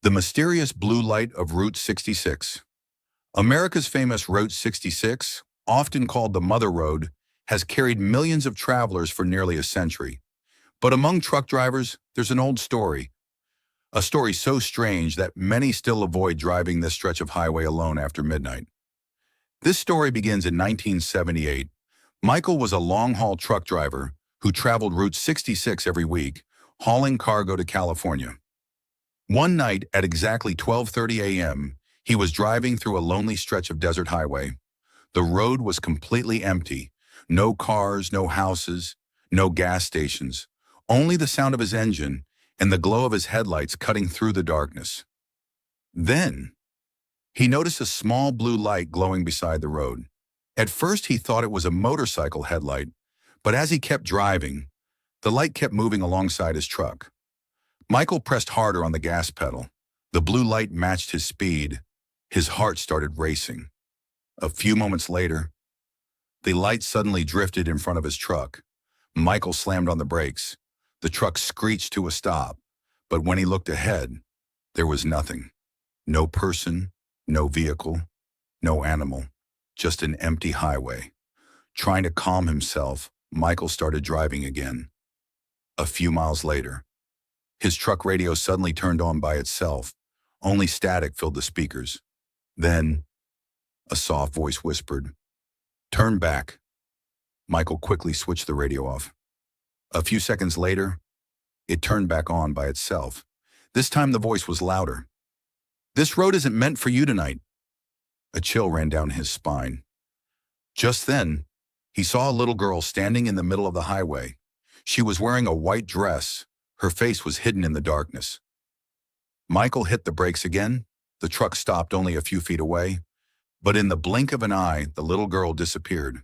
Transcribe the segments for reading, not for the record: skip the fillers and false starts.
The mysterious blue light of Route 66. America's famous Route 66, often called the Mother Road, has carried millions of travelers for nearly a century. But among truck drivers, there's an old story. A story so strange that many still avoid driving this stretch of highway alone after midnight. This story begins in 1978. Michael was a long-haul truck driver who traveled Route 66 every week, hauling cargo to California. One night at exactly 12:30 a.m., he was driving through a lonely stretch of desert highway. The road was completely empty. No cars, no houses, no gas stations. Only the sound of his engine and the glow of his headlights cutting through the darkness. Then, he noticed a small blue light glowing beside the road. At first, he thought it was a motorcycle headlight, but as he kept driving, the light kept moving alongside his truck. Michael pressed harder on the gas pedal. The blue light matched his speed. His heart started racing. A few moments later, the light suddenly drifted in front of his truck. Michael slammed on the brakes. The truck screeched to a stop, but when he looked ahead, there was nothing. No person, no vehicle, no animal, just an empty highway. Trying to calm himself, Michael started driving again. A few miles later, his truck radio suddenly turned on by itself. Only static filled the speakers. Then, a soft voice whispered, "Turn back." Michael quickly switched the radio off. A few seconds later, it turned back on by itself. This time the voice was louder. "This road isn't meant for you tonight." A chill ran down his spine. Just then, he saw a little girl standing in the middle of the highway. She was wearing a white dress. Her face was hidden in the darkness. Michael hit the brakes again. The truck stopped only a few feet away, but in the blink of an eye, the little girl disappeared.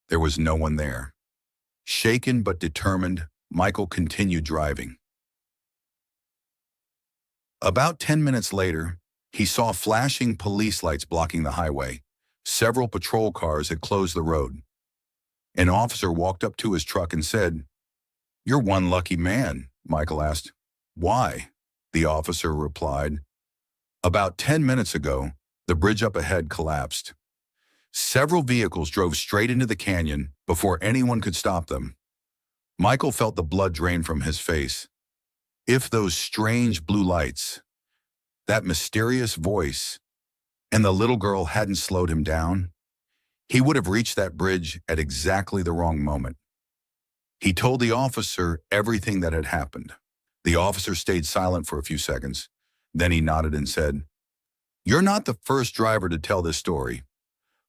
There was no one there. Shaken but determined, Michael continued driving. About 10 minutes later, he saw flashing police lights blocking the highway. Several patrol cars had closed the road. An officer walked up to his truck and said, "You're one lucky man," Michael asked. "Why?" The officer replied, "About 10 minutes ago, the bridge up ahead collapsed. Several vehicles drove straight into the canyon before anyone could stop them." Michael felt the blood drain from his face. If those strange blue lights, that mysterious voice, and the little girl hadn't slowed him down, he would have reached that bridge at exactly the wrong moment. He told the officer everything that had happened. The officer stayed silent for a few seconds. Then he nodded and said, "You're not the first driver to tell this story.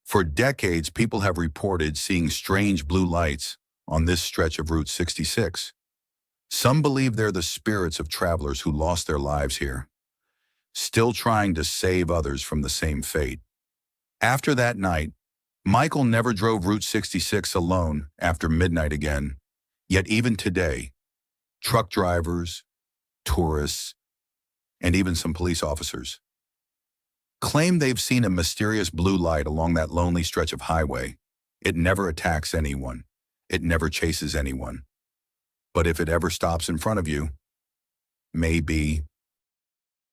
For decades, people have reported seeing strange blue lights on this stretch of Route 66. Some believe they're the spirits of travelers who lost their lives here, still trying to save others from the same fate." After that night, Michael never drove Route 66 alone after midnight again. Yet even today, truck drivers, tourists, and even some police officers claim they've seen a mysterious blue light along that lonely stretch of highway. It never attacks anyone. It never chases anyone. But if it ever stops in front of you, maybe